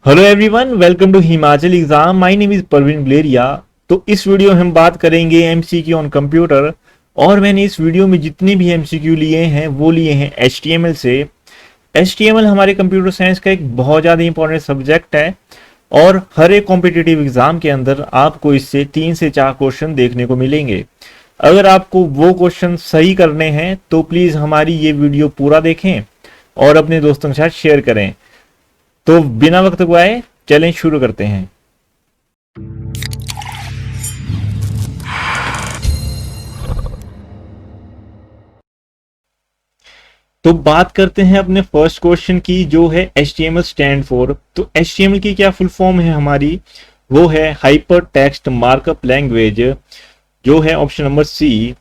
Hello everyone, welcome to Himachal exam. My name is Parveen Guleria. तो इस video में हम बात करेंगे एमसीक्यू ऑन कंप्यूटर। और मैंने इस वीडियो में जितने भी एमसीक्यू लिए हैं वो लिए हैं एचटीएमएल से। एचटीएमएल हमारे कंप्यूटर साइंस का एक बहुत ज़्यादा इंपॉर्टेंट सब्जेक्ट है और हर एक कॉम्पिटिटिव एग्जाम के अंदर आपको इससे 3 से 4 क्वेश्चन देखने को मिलेंगे। अगर आपको वो क्वेश्चन सही करने हैं तो प्लीज़ हमारी ये वीडियो पूरा देखें और अपने दोस्तों के साथ शेयर करें। तो बिना वक्त गवाए चैलेंज शुरू करते हैं। तो बात करते हैं अपने फर्स्ट क्वेश्चन की, जो है HTML स्टैंड फॉर। तो HTML की क्या फुल फॉर्म है हमारी, वो है हाइपर टेक्स्ट मार्कअप लैंग्वेज, जो है ऑप्शन नंबर सी।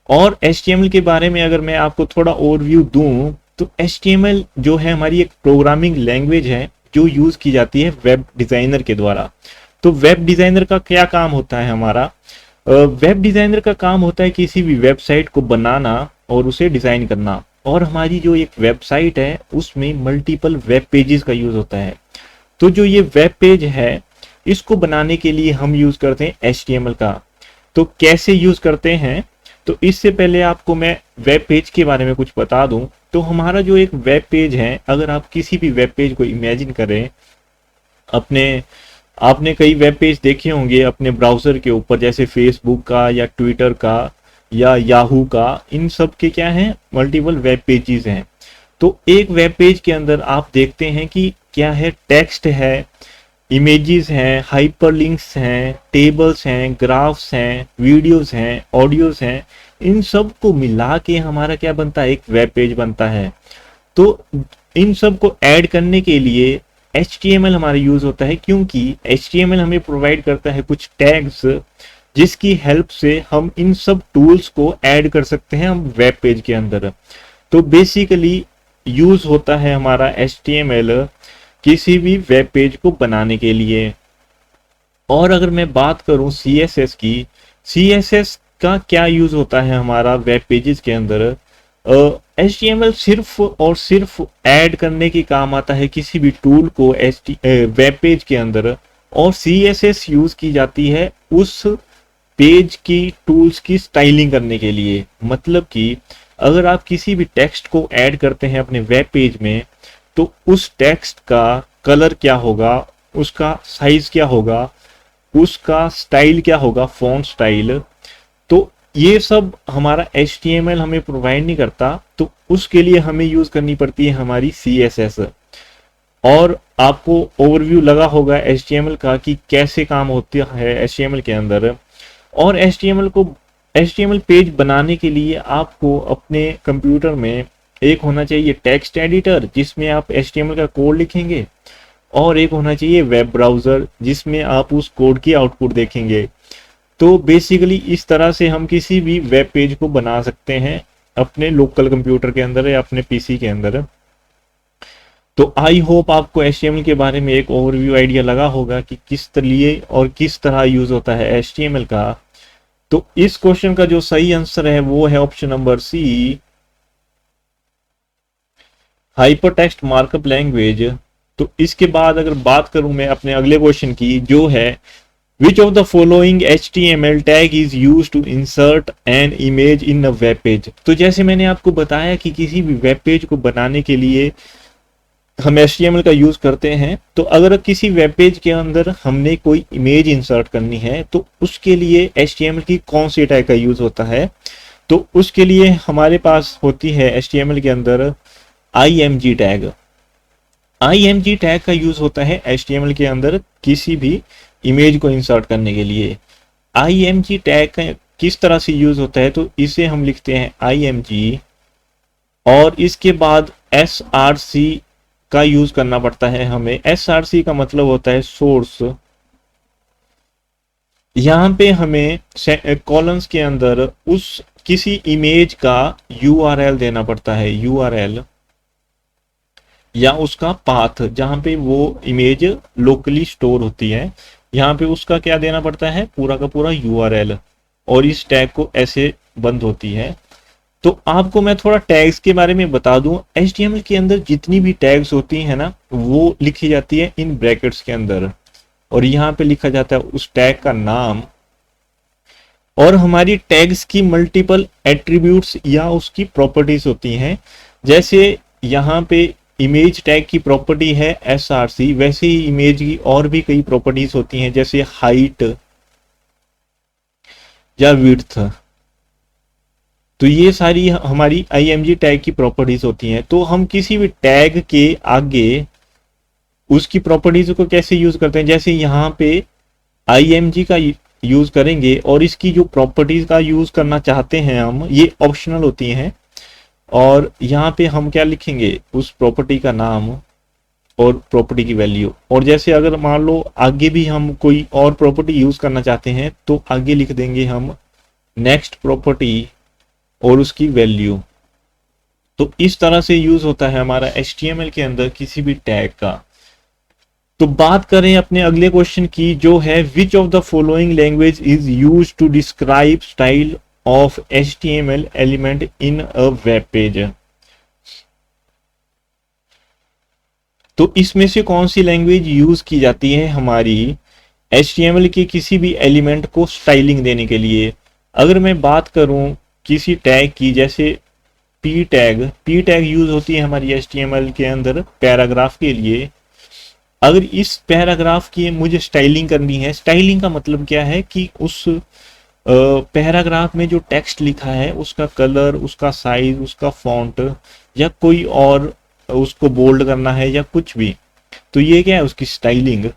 और HTML के बारे में अगर मैं आपको थोड़ा ओवरव्यू दूं तो HTML जो है हमारी एक प्रोग्रामिंग लैंग्वेज है जो यूज की जाती है वेब डिजाइनर के द्वारा। तो वेब डिजाइनर का क्या काम होता है हमारा, वेब डिजाइनर का काम होता है किसी भी वेबसाइट को बनाना और उसे डिजाइन करना। और हमारी जो एक वेबसाइट है उसमें मल्टीपल वेब पेजेस का यूज होता है। तो जो ये वेब पेज है इसको बनाने के लिए हम यूज करते हैं HTML का। तो कैसे यूज करते हैं, तो इससे पहले आपको मैं वेब पेज के बारे में कुछ बता दूं। तो हमारा जो एक वेब पेज है, अगर आप किसी भी वेब पेज को इमेजिन करें अपने, आपने कई वेब पेज देखे होंगे अपने ब्राउजर के ऊपर, जैसे फेसबुक का या ट्विटर का या याहू का, इन सब के क्या हैं, मल्टीपल वेब पेजेस हैं। तो एक वेब पेज के अंदर आप देखते हैं कि क्या है, टेक्स्ट है, इमेजेस हैं, हाइपरलिंक्स हैं, टेबल्स हैं, ग्राफ्स हैं, वीडियोस हैं, ऑडियोज हैं। इन सब को मिला के हमारा क्या बनता है, एक वेब पेज बनता है। तो इन सब को ऐड करने के लिए HTML हमारा यूज होता है, क्योंकि HTML हमें प्रोवाइड करता है कुछ टैग्स जिसकी हेल्प से हम इन सब टूल्स को ऐड कर सकते हैं हम वेब पेज के अंदर। तो बेसिकली यूज होता है हमारा HTML किसी भी वेब पेज को बनाने के लिए। और अगर मैं बात करूं CSS की, CSS का क्या यूज होता है हमारा वेब पेजेस के अंदर, HTML सिर्फ और सिर्फ ऐड करने के काम आता है किसी भी टूल को वेब पेज के अंदर। और CSS यूज की जाती है उस पेज की टूल्स की स्टाइलिंग करने के लिए। मतलब कि अगर आप किसी भी टेक्स्ट को ऐड करते हैं अपने वेब पेज में, तो उस टेक्स्ट का कलर क्या होगा, उसका साइज क्या होगा, उसका स्टाइल क्या होगा, फॉन्ट स्टाइल, तो ये सब हमारा HTML हमें प्रोवाइड नहीं करता। तो उसके लिए हमें यूज करनी पड़ती है हमारी CSS। और आपको ओवरव्यू लगा होगा HTML का कि कैसे काम होता है HTML के अंदर। और HTML पेज बनाने के लिए आपको अपने कंप्यूटर में एक होना चाहिए टेक्स्ट एडिटर जिसमें आप HTML का कोड लिखेंगे, और एक होना चाहिए वेब ब्राउजर जिसमें आप उस कोड की आउटपुट देखेंगे। तो बेसिकली इस तरह से हम किसी भी वेब पेज को बना सकते हैं अपने लोकल कंप्यूटर के अंदर या अपने PC के अंदर। तो आई होप आपको HTML के बारे में एक ओवरव्यू आइडिया लगा होगा कि किस लिए और किस तरह यूज होता है HTML का। तो इस क्वेश्चन का जो सही आंसर है वो है option number C, hypertext markup language. तो इसके बाद अगर बात करूं मैं अपने अगले क्वेश्चन की, जो है Which of the following HTML tag is used to insert an image in a web page? तो जैसे मैंने आपको बताया कि किसी भी वेब पेज को बनाने के लिए हम HTML का यूज करते हैं। तो अगर किसी वेब पेज के अंदर हमने कोई इमेज इंसर्ट करनी है तो उसके लिए HTML की कौन सी टैग का यूज होता है, तो उसके लिए हमारे पास होती है HTML के अंदर IMG टैग। IMG टैग का यूज होता है HTML के अंदर किसी भी इमेज को इंसर्ट करने के लिए। IMG टैग का किस तरह से यूज होता है, तो इसे हम लिखते हैं IMG और इसके बाद SRC का यूज करना पड़ता है हमें। SRC का मतलब होता है सोर्स। यहां पे हमें कॉलम्स के अंदर उस किसी इमेज का URL देना पड़ता है, URL या उसका पाथ जहां पे वो इमेज लोकली स्टोर होती है, यहाँ पे उसका क्या देना पड़ता है, पूरा का पूरा URL। और इस टैग को ऐसे बंद होती है। तो आपको मैं थोड़ा टैग्स के बारे में बता दूं, HTML के अंदर जितनी भी टैग्स होती है ना वो लिखी जाती है इन ब्रैकेट्स के अंदर, और यहाँ पे लिखा जाता है उस टैग का नाम, और हमारी टैग्स की मल्टीपल एट्रीब्यूट्स या उसकी प्रॉपर्टीज होती हैं। जैसे यहाँ पे इमेज टैग की प्रॉपर्टी है src, वैसे ही इमेज की और भी कई प्रॉपर्टीज होती हैं जैसे हाइट या विड्थ। तो ये सारी हमारी img टैग की प्रॉपर्टीज होती हैं। तो हम किसी भी टैग के आगे उसकी प्रॉपर्टीज को कैसे यूज करते हैं, जैसे यहाँ पे img का यूज करेंगे और इसकी जो प्रॉपर्टीज का यूज करना चाहते हैं हम, ये ऑप्शनल होती हैं, और यहाँ पे हम क्या लिखेंगे, उस प्रॉपर्टी का नाम और प्रॉपर्टी की वैल्यू। और जैसे अगर मान लो आगे भी हम कोई और प्रॉपर्टी यूज करना चाहते हैं तो आगे लिख देंगे हम नेक्स्ट प्रॉपर्टी और उसकी वैल्यू। तो इस तरह से यूज होता है हमारा HTML के अंदर किसी भी टैग का। तो बात करें अपने अगले क्वेश्चन की, जो है which of the following language is used to describe style of HTML element in a web page. तो इसमें से कौन सी लैंग्वेज यूज की जाती है हमारी HTML के किसी भी एलिमेंट को स्टाइलिंग देने के लिए। अगर मैं बात करूं किसी टैग की, जैसे पी टैग यूज होती है हमारी HTML के अंदर पैराग्राफ के लिए। अगर इस पैराग्राफ की मुझे स्टाइलिंग करनी है, स्टाइलिंग का मतलब क्या है कि उस पैराग्राफ में जो टेक्स्ट लिखा है उसका कलर, उसका साइज, उसका फॉन्ट, या कोई और उसको बोल्ड करना है या कुछ भी, तो ये क्या है उसकी स्टाइलिंग।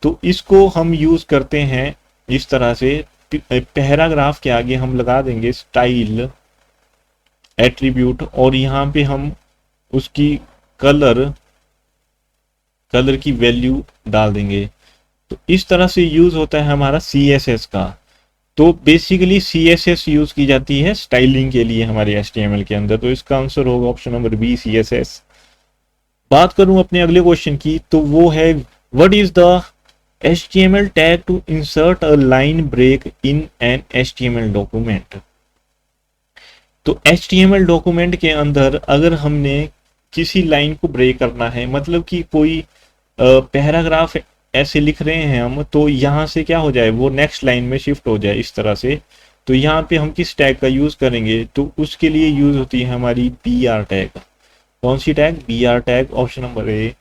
तो इसको हम यूज करते हैं इस तरह से, पैराग्राफ के आगे हम लगा देंगे स्टाइल एट्रीब्यूट, और यहाँ पे हम उसकी कलर की वैल्यू डाल देंगे। तो इस तरह से यूज होता है हमारा CSS का। तो बेसिकली CSS यूज की जाती है स्टाइलिंग के लिए हमारे HTML के अंदर। तो इसका आंसर होगा ऑप्शन नंबर बी, CSS। बात करूं अपने अगले क्वेश्चन की, तो वो है what is the HTML tag to insert a line break in an HTML document. तो HTML डॉक्यूमेंट के अंदर अगर हमने किसी लाइन को ब्रेक करना है, मतलब कि कोई पैराग्राफ ऐसे लिख रहे हैं हम, तो यहाँ से क्या हो जाए, वो नेक्स्ट लाइन में शिफ्ट हो जाए इस तरह से। तो यहाँ पे हम किस टैग का यूज करेंगे, तो उसके लिए यूज होती है हमारी BR टैग। कौन सी tag, BR tag, option number A.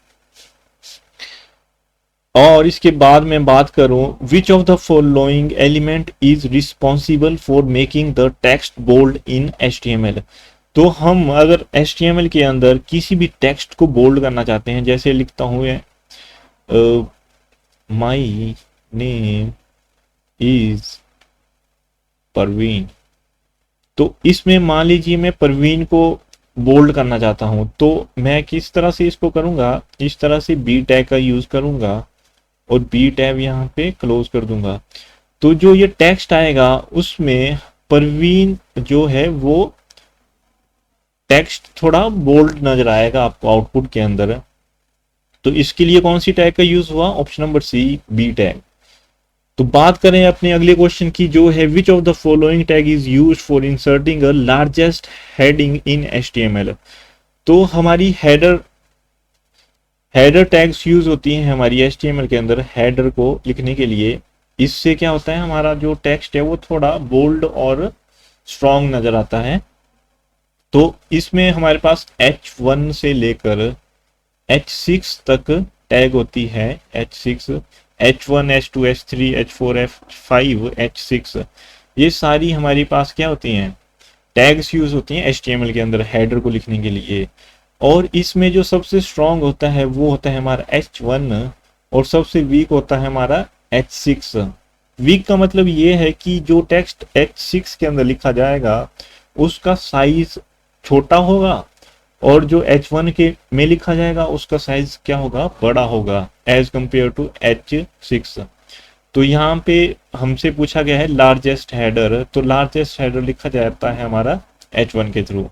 और इसके बाद मैं बात करूं which of the following element is responsible for making the text bold in HTML। तो हम अगर HTML के अंदर किसी भी टेक्स्ट को बोल्ड करना चाहते हैं, जैसे लिखता हूं माई नेम इज परवीन, तो इसमें मान लीजिए मैं परवीन को बोल्ड करना चाहता हूं, तो मैं किस तरह से इसको करूंगा, इस तरह से B टैग का यूज करूंगा और B टैब यहाँ पे क्लोज कर दूंगा। तो जो ये टेक्स्ट आएगा उसमें परवीन जो है वो टेक्स्ट थोड़ा बोल्ड नजर आएगा आपको आउटपुट के अंदर। तो इसके लिए कौन सी टैग का यूज हुआ, option number C, B tag. तो बात करें अपने अगले क्वेश्चन की, जो है which of the following tag is used for inserting a largest heading in HTML। तो हमारी हेडर टैग्स यूज होती हैं हमारी HTML के अंदर हेडर को लिखने के लिए। इससे क्या होता है, हमारा जो टेक्स्ट है वो थोड़ा बोल्ड और स्ट्रॉन्ग नजर आता है। तो इसमें हमारे पास H1 से लेकर H6 तक टैग होती है। H6, H1, H2, H3, H4, F5, H6, ये सारी हमारे पास क्या होती हैं, टैग्स यूज होती हैं HTML के अंदर हेडर को लिखने के लिए। और इसमें जो सबसे स्ट्रॉन्ग होता है वो होता है हमारा H1, और सबसे वीक होता है हमारा H6। वीक का मतलब ये है कि जो टेक्स्ट H6 के अंदर लिखा जाएगा उसका साइज छोटा होगा, और जो H1 के में लिखा जाएगा उसका साइज क्या होगा, बड़ा होगा एज कंपेयर टू H6। तो यहाँ पे हमसे पूछा गया है लार्जेस्ट हेडर, तो लार्जेस्ट हेडर लिखा जाता है हमारा H1 के थ्रू।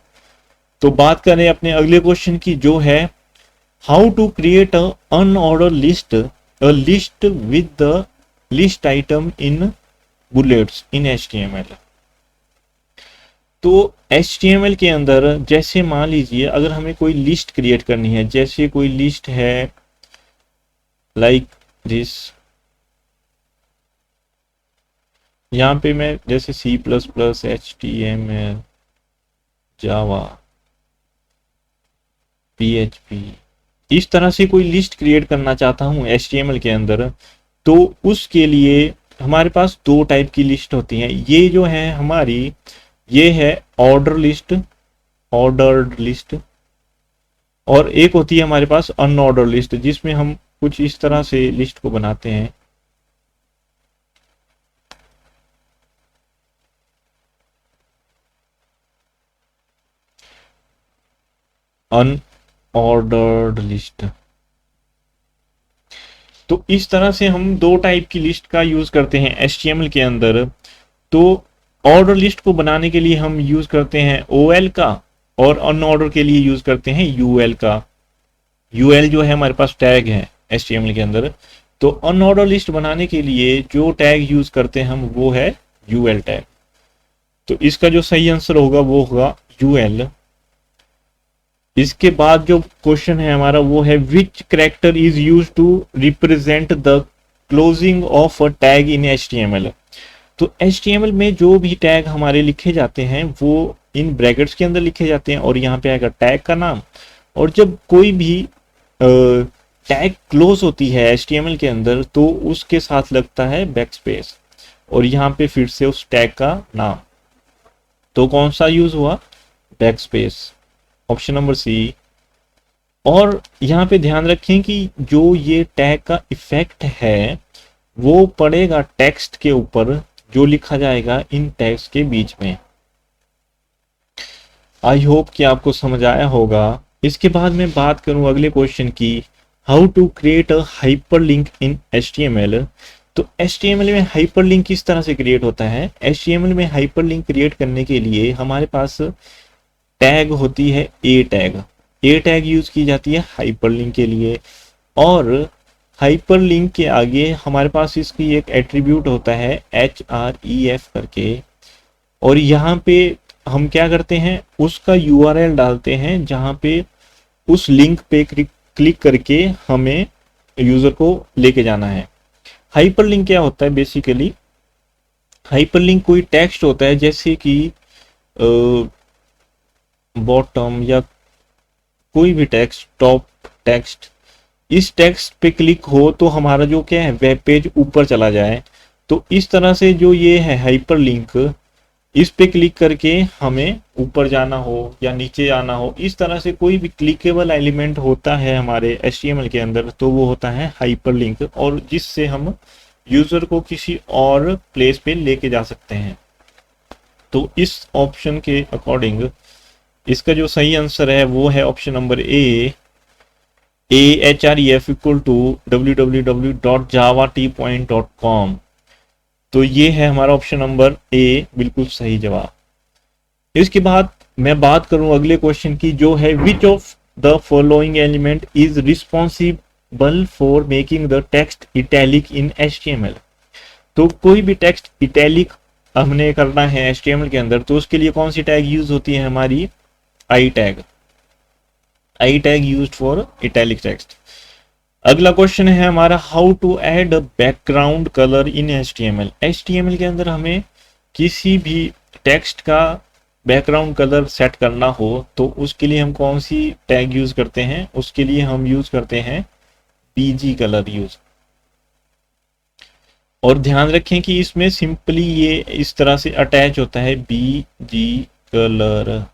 तो बात करें अपने अगले क्वेश्चन की, जो है how to create a unordered list, a list with the list item in bullets in HTML। तो HTML के अंदर जैसे मान लीजिए अगर हमें कोई लिस्ट क्रिएट करनी है, जैसे कोई लिस्ट है लाइक दिस, यहाँ पे मैं जैसे C++, HTML, जावा, PHP इस तरह से कोई लिस्ट क्रिएट करना चाहता हूँ HTML के अंदर, तो उसके लिए हमारे पास दो टाइप की लिस्ट होती हैं। ये जो है हमारी, ये है ऑर्डर्ड लिस्ट, और एक होती है हमारे पास अनऑर्डर लिस्ट, जिसमें हम कुछ इस तरह से लिस्ट को बनाते हैं। Unordered list. तो इस तरह से हम दो टाइप की लिस्ट का यूज करते हैं HTML के अंदर। तो ऑर्डर लिस्ट को बनाने के लिए हम यूज करते हैं OL का, और अनऑर्डर के लिए यूज करते हैं UL का। UL जो है हमारे पास टैग है HTML के अंदर। तो अनऑर्डर लिस्ट बनाने के लिए जो टैग यूज करते हैं हम, वो है UL टैग। तो इसका जो सही आंसर होगा वो होगा UL। इसके बाद जो क्वेश्चन है हमारा वो है which character is use to represent the closing of a tag in HTML। तो HTML में जो भी टैग हमारे लिखे जाते हैं वो इन ब्रैकेट्स के अंदर लिखे जाते हैं, और यहाँ पे आएगा टैग का नाम। और जब कोई भी टैग क्लोज होती है HTML के अंदर तो उसके साथ लगता है बैकस्पेस, और यहाँ पे फिर से उस टैग का नाम। तो कौन सा यूज हुआ? Backspace, option number C। और यहाँ पे ध्यान रखें कि जो ये टैग का इफेक्ट है वो पड़ेगा टेक्स्ट के ऊपर जो लिखा जाएगा इन टैग्स के बीच में। आई होप कि आपको समझ आया होगा। इसके बाद मैं बात करूं अगले क्वेश्चन की, how to create a hyperlink in HTML। तो HTML में हाइपरलिंक किस तरह से क्रिएट होता है? HTML में हाइपरलिंक क्रिएट करने के लिए हमारे पास टैग होती है ए टैग यूज की जाती है हाइपरलिंक के लिए। और हाइपरलिंक के आगे हमारे पास इसकी एक एट्रीब्यूट होता है href करके, और यहाँ पे हम क्या करते हैं, उसका URL डालते हैं जहाँ पे उस लिंक पे क्लिक करके हमें यूजर को लेके जाना है। हाइपरलिंक क्या होता है? बेसिकली हाइपरलिंक कोई टेक्स्ट होता है, जैसे कि बॉटम या कोई भी टेक्स्ट, टॉप टेक्स्ट, इस टेक्स्ट पे क्लिक हो तो हमारा जो क्या है वेब पेज ऊपर चला जाए। तो इस तरह से जो ये है हाइपरलिंक, इस पे क्लिक करके हमें ऊपर जाना हो या नीचे जाना हो, इस तरह से कोई भी क्लिकेबल एलिमेंट होता है हमारे HTML के अंदर तो वो होता है हाइपरलिंक, और जिससे हम यूजर को किसी और प्लेस पे लेके जा सकते हैं। तो इस ऑप्शन के अकॉर्डिंग इसका जो सही आंसर है वो है option number A, ahref = www.javatpoint.com। तो ये है हमारा ऑप्शन नंबर A, बिल्कुल सही जवाब। इसके बाद मैं बात करूं अगले क्वेश्चन की, जो है which of the following element is responsible for making the text italic in HTML। तो कोई भी टेक्स्ट इटैलिक हमने करना है HTML के अंदर, तो उसके लिए कौन सी टैग यूज होती है हमारी? I tag used for italic text. अगला क्वेश्चन है हमारा, how to add background colour in HTML के अंदर हमें किसी भी टेक्स्ट का बैकग्राउंड कलर सेट करना हो तो उसके लिए हम कौन सी टैग यूज करते हैं? उसके लिए हम यूज करते हैं BG कलर यूज। और ध्यान रखें कि इसमें सिंपली ये इस तरह से अटैच होता है BG कलर,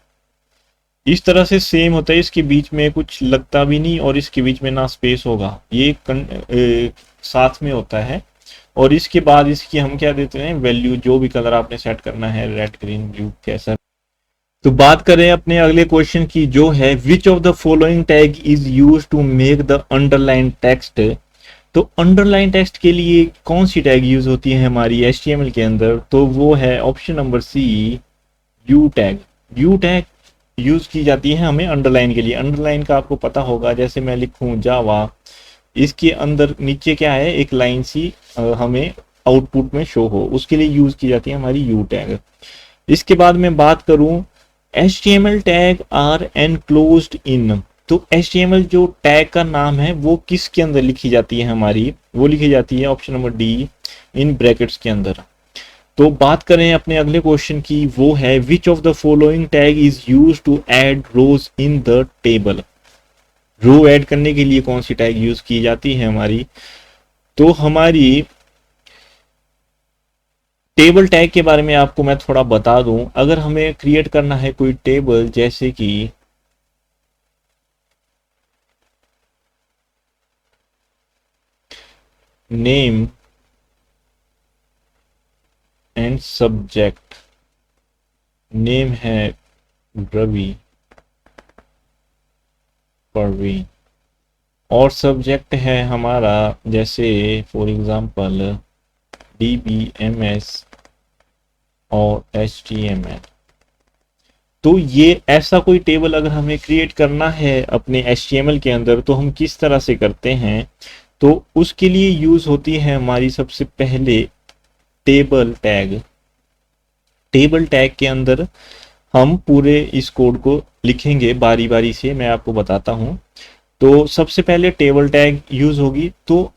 इस तरह से सेम होता है, इसके बीच में कुछ लगता भी नहीं और इसके बीच में ना स्पेस होगा, ये साथ में होता है। और इसके बाद इसकी हम क्या देते हैं? वैल्यू, जो भी कलर आपने सेट करना है, रेड, ग्रीन, ब्लू, कैसा। तो बात करें अपने अगले क्वेश्चन की, जो है which of the following tag is use to make the underline text. तो अंडरलाइन टेक्स्ट के लिए कौन सी टैग यूज होती है हमारी HTML के अंदर? तो वो है option number C, U tag. U tag use की जाती है हमें अंडरलाइन के लिए। अंडरलाइन का आपको पता होगा, जैसे मैं लिखूं जावा, इसके अंदर नीचे क्या है, एक लाइन सी हमें आउटपुट में शो हो, उसके लिए यूज की जाती है हमारी U टैग। इसके बाद मैं बात करूं HTML tag are enclosed in. तो HTML जो टैग का नाम है वो किसके अंदर लिखी जाती है हमारी, वो लिखी जाती है option number D, in brackets के अंदर। तो बात करें अपने अगले क्वेश्चन की, वो है which of the following tag is use to add rows in the table. Row add करने के लिए कौन सी टैग यूज की जाती है हमारी, तो हमारी टेबल टैग के बारे में आपको मैं थोड़ा बता दूं। अगर हमें क्रिएट करना है कोई टेबल, जैसे कि नेम एंड सब्जेक्ट, नेम है रवि परवीन और सब्जेक्ट है हमारा जैसे फॉर एग्जांपल DBMS और HTML। तो ये ऐसा कोई टेबल अगर हमें क्रिएट करना है अपने HTML के अंदर तो हम किस तरह से करते हैं, तो उसके लिए यूज होती है हमारी सबसे पहले टेबल टैग। टेबल टैग के अंदर हम पूरे इस कोड को लिखेंगे बारी बारी से, मैं आपको बताता हूं। तो सबसे पहले टेबल टैग यूज होगी, तो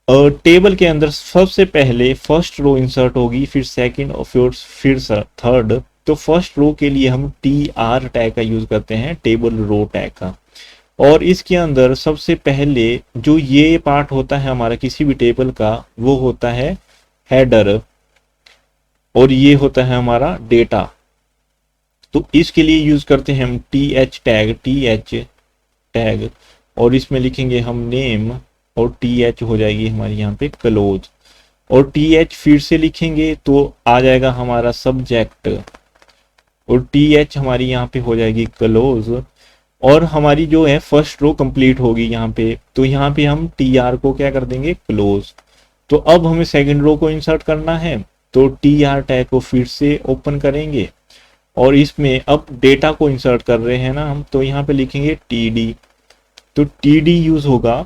टेबल के अंदर सबसे पहले फर्स्ट रो इंसर्ट होगी, फिर सेकंड और फिर थर्ड। तो फर्स्ट रो के लिए हम TR टैग का यूज करते हैं, टेबल रो टैग का। और इसके अंदर सबसे पहले जो ये पार्ट होता है हमारा किसी भी टेबल का, वो होता है हेडर और ये होता है हमारा डेटा। तो इसके लिए यूज करते हैं हम TH टैग और इसमें लिखेंगे हम नेम और TH हो जाएगी हमारी यहाँ पे क्लोज, और TH फिर से लिखेंगे तो आ जाएगा हमारा सब्जेक्ट और TH हमारी यहाँ पे हो जाएगी क्लोज, और हमारी जो है फर्स्ट रो कंप्लीट होगी यहाँ पे। तो यहाँ पे हम TR को क्या कर देंगे, क्लोज। तो अब हमें सेकंड रो को इंसर्ट करना है, तो TR टैग को फिर से ओपन करेंगे और इसमें अब डेटा को इंसर्ट कर रहे हैं ना हम, तो यहाँ पे लिखेंगे TD। तो TD यूज होगा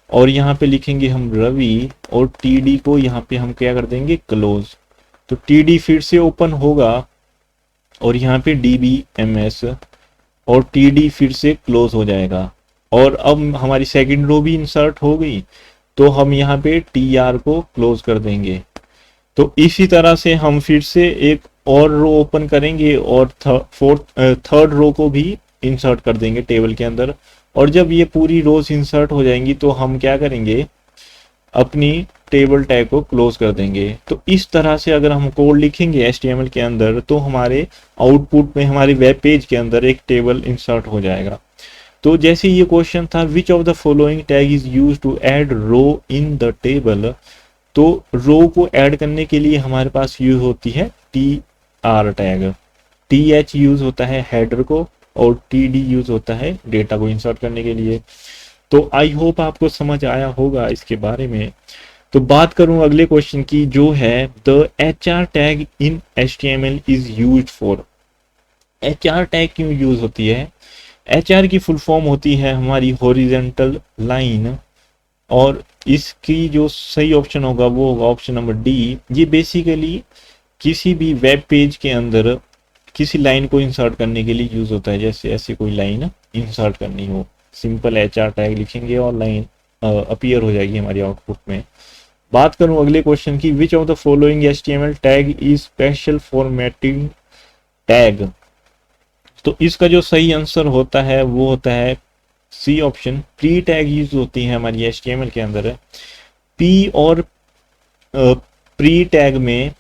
और यहाँ पे लिखेंगे हम रवि और TD को यहाँ पे हम क्या कर देंगे, क्लोज। तो TD फिर से ओपन होगा और यहाँ पे DBMS और TD फिर से क्लोज हो जाएगा। और अब हमारी सेकंड रो भी इंसर्ट हो गई, तो हम यहाँ पे TR को क्लोज कर देंगे। तो इसी तरह से हम फिर से एक और रो ओपन करेंगे और थर्ड रो को भी इंसर्ट कर देंगे टेबल के अंदर। और जब ये पूरी रोज इंसर्ट हो जाएंगी तो हम क्या करेंगे, अपनी टेबल टैग को क्लोज कर देंगे। तो इस तरह से अगर हम कोड लिखेंगे HTML के अंदर तो हमारे आउटपुट में हमारे वेब पेज के अंदर एक टेबल इंसर्ट हो जाएगा। तो जैसे ये क्वेश्चन था which of the following tag is use to add row in the table, तो रो को ऐड करने के लिए हमारे पास यूज होती है TR टैग, TH यूज होता है हेडर को और TD यूज होता है डेटा को इंसर्ट करने के लिए। तो आई होप आपको समझ आया होगा इसके बारे में। तो बात करूं अगले क्वेश्चन की, जो है the HR tag in HTML is used for. HR tag क्यों यूज होती है, HR की फुल फॉर्म होती है हमारी हॉरिजॉन्टल लाइन, और इसकी जो सही ऑप्शन होगा वो होगा ऑप्शन नंबर डी। ये बेसिकली किसी भी वेब पेज के अंदर किसी लाइन को इंसर्ट करने के लिए यूज होता है, जैसे ऐसी कोई लाइन इंसर्ट करनी हो, सिंपल HR टैग लिखेंगे और लाइन अपीयर हो जाएगी हमारी आउटपुट में। बात करूं अगले क्वेश्चन की, विच of the following HTML tag is special formatting tag. तो इसका जो सही आंसर होता है वो होता है C option, pre tag use होती है हमारी HTML के अंदर। पी और प्री टैग में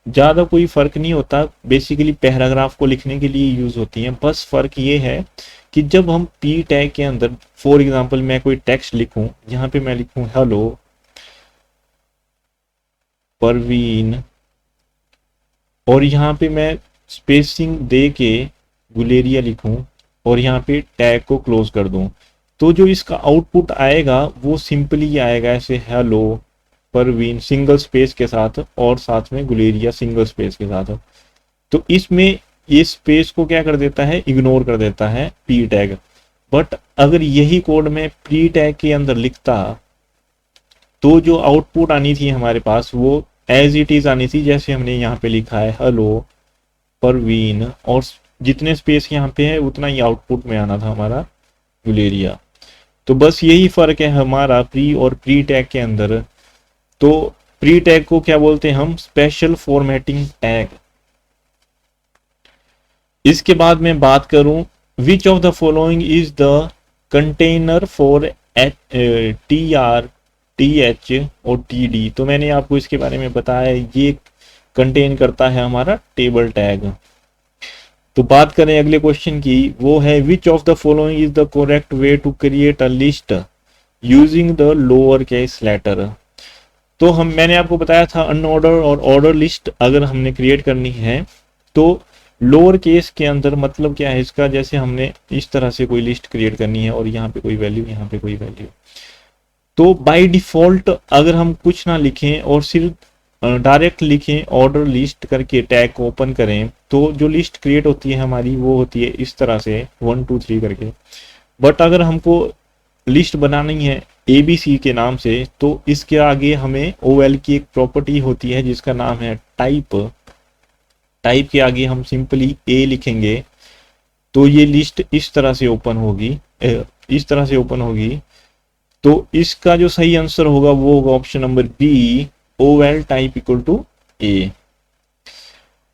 ज़्यादा कोई फ़र्क नहीं होता, बेसिकली पैराग्राफ को लिखने के लिए यूज़ होती हैं। बस फ़र्क ये है कि जब हम पी टैग के अंदर फॉर एग्जांपल मैं कोई टेक्स्ट लिखूं, यहाँ पे मैं लिखूं हेलो परवीन और यहाँ पे मैं स्पेसिंग दे के गुलेरिया लिखूं और यहाँ पे टैग को क्लोज कर दूं, तो जो इसका आउटपुट आएगा वो सिंपली आएगा ऐसे हेलो परवीन सिंगल स्पेस के साथ और साथ में गुलेरिया सिंगल स्पेस के साथ। तो इसमें ये स्पेस को क्या कर देता है, इग्नोर कर देता है पी टैग। बट अगर यही कोड में प्री टैग के अंदर लिखता तो जो आउटपुट आनी थी हमारे पास वो एज इट इज आनी थी, जैसे हमने यहाँ पे लिखा है हेलो परवीन, और जितने स्पेस यहाँ पे है उतना ही आउटपुट में आना था हमारा गुलेरिया। तो बस यही फर्क है हमारा प्री और प्री टैग के अंदर। तो प्री टैग को क्या बोलते हैं हम, स्पेशल फॉर्मेटिंग टैग। इसके बाद मैं बात करूं, which of the following is the container for T R, T H और टी डी। तो मैंने आपको इसके बारे में बताया, ये कंटेन करता है हमारा टेबल टैग। तो बात करें अगले क्वेश्चन की, वो है which of the following is the correct way to create a list using the lower case letter. तो मैंने आपको बताया था अनऑर्डर और ऑर्डर लिस्ट अगर हमने क्रिएट करनी है तो लोअर केस के अंदर मतलब क्या है इसका, जैसे हमने इस तरह से कोई लिस्ट क्रिएट करनी है और यहाँ पे कोई वैल्यू, यहाँ पे कोई वैल्यू, तो बाय डिफॉल्ट अगर हम कुछ ना लिखें और सिर्फ डायरेक्ट लिखें ऑर्डर लिस्ट करके टैग को ओपन करें, तो जो लिस्ट क्रिएट होती है हमारी वो होती है इस तरह से 1 2 3 करके। बट अगर हमको लिस्ट बनानी है ABC के नाम से, तो इसके आगे हमें OL की एक प्रॉपर्टी होती है जिसका नाम है टाइप। टाइप के आगे हम सिंपली A लिखेंगे तो ये लिस्ट इस तरह से ओपन होगी, इस तरह से ओपन होगी। तो इसका जो सही आंसर होगा वो होगा option number B, OL type equal to A।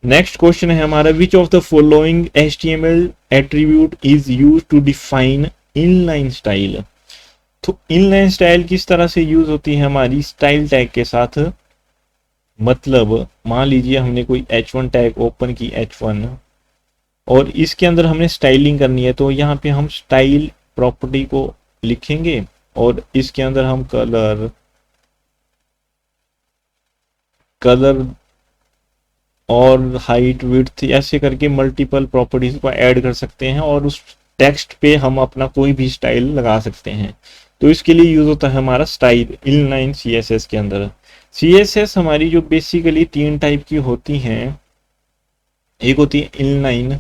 Next question है हमारा, which of the following HTML attribute is use to define inline style. तो इनलाइन स्टाइल किस तरह से यूज होती है हमारी स्टाइल टैग के साथ। मतलब मान लीजिए हमने कोई H1 टैग ओपन की, H1, और इसके अंदर हमने स्टाइलिंग करनी है, तो यहाँ पे हम स्टाइल प्रॉपर्टी को लिखेंगे और इसके अंदर हम कलर और हाइट विड्थ ऐसे करके मल्टीपल प्रॉपर्टीज को ऐड कर सकते हैं और उस टेक्स्ट पे हम अपना कोई भी स्टाइल लगा सकते हैं। तो इसके लिए यूज होता है हमारा स्टाइल इनलाइन CSS के अंदर। CSS हमारी जो बेसिकली 3 टाइप की होती हैं, एक होती है इनलाइन,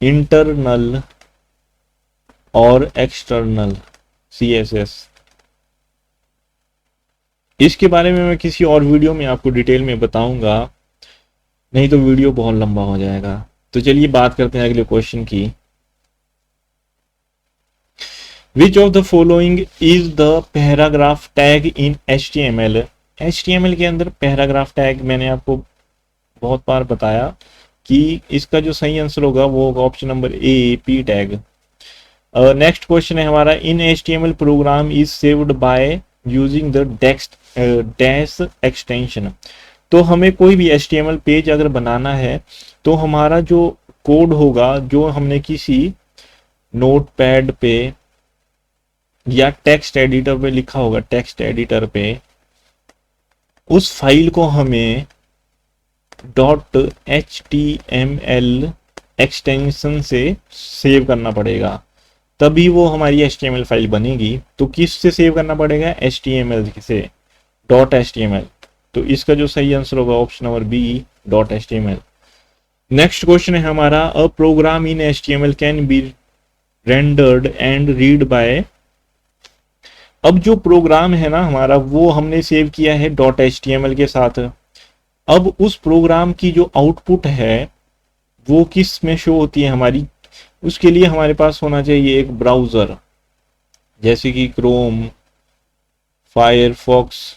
इंटरनल और एक्सटर्नल CSS। इसके बारे में मैं किसी और वीडियो में आपको डिटेल में बताऊंगा, नहीं तो वीडियो बहुत लंबा हो जाएगा। तो चलिए बात करते हैं अगले क्वेश्चन की, विच of the following is the paragraph tag in HTML। HTML के अंदर पैराग्राफ टैग मैंने आपको बहुत बार बताया कि इसका जो सही आंसर होगा वो होगा option number A, P tag. Next question है हमारा, in HTML program is saved by using the dash extension. तो हमें कोई भी HTML पेज अगर बनाना है तो हमारा जो कोड होगा, जो हमने किसी नोटपैड पे या टेक्स्ट एडिटर पे लिखा होगा, टेक्स्ट एडिटर पे, उस फाइल को हमें .html एक्सटेंशन से सेव करना पड़ेगा, तभी वो हमारी HTML फाइल बनेगी। तो किस से सेव करना पड़ेगा, HTML से, .html। तो इसका जो सही आंसर होगा option number B, .html। Next question है हमारा, a program in HTML can be rendered and read by. अब जो प्रोग्राम है ना हमारा वो हमने सेव किया है .html के साथ। अब उस प्रोग्राम की जो आउटपुट है वो किस में शो होती है हमारी, उसके लिए हमारे पास होना चाहिए एक ब्राउजर, जैसे कि Chrome, Firefox,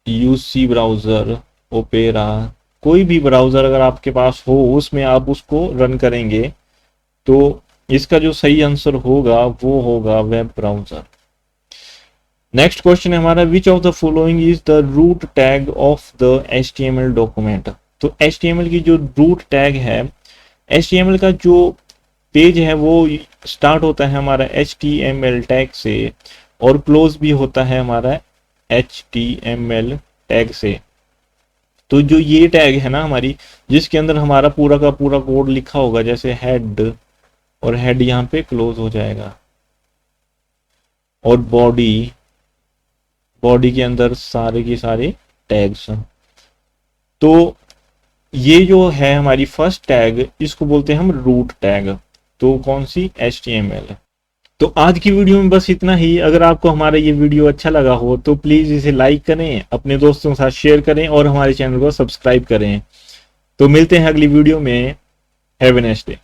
UC browser, opera, कोई भी ब्राउजर अगर आपके पास हो उसमें आप उसको रन करेंगे। तो इसका जो सही आंसर होगा वो होगा वेब ब्राउजर। नेक्स्ट क्वेश्चन है हमारा, which of the following is the root tag of the HTML document. तो HTML की जो रूट टैग है, HTML का जो पेज है वो स्टार्ट होता है हमारा HTML टैग से और क्लोज भी होता है हमारा HTML टैग से। तो जो ये टैग है ना हमारी, जिसके अंदर हमारा पूरा का पूरा कोड लिखा होगा, जैसे हेड, और हेड यहाँ पे क्लोज हो जाएगा, और बॉडी, बॉडी के अंदर सारे के सारे टैग्स। तो ये जो है हमारी फर्स्ट टैग, इसको बोलते हैं हम रूट टैग। तो कौन सी, HTML। तो आज की वीडियो में बस इतना ही। अगर आपको हमारा ये वीडियो अच्छा लगा हो तो प्लीज इसे लाइक करें, अपने दोस्तों के साथ शेयर करें और हमारे चैनल को सब्सक्राइब करें। तो मिलते हैं अगली वीडियो में। Have a nice day.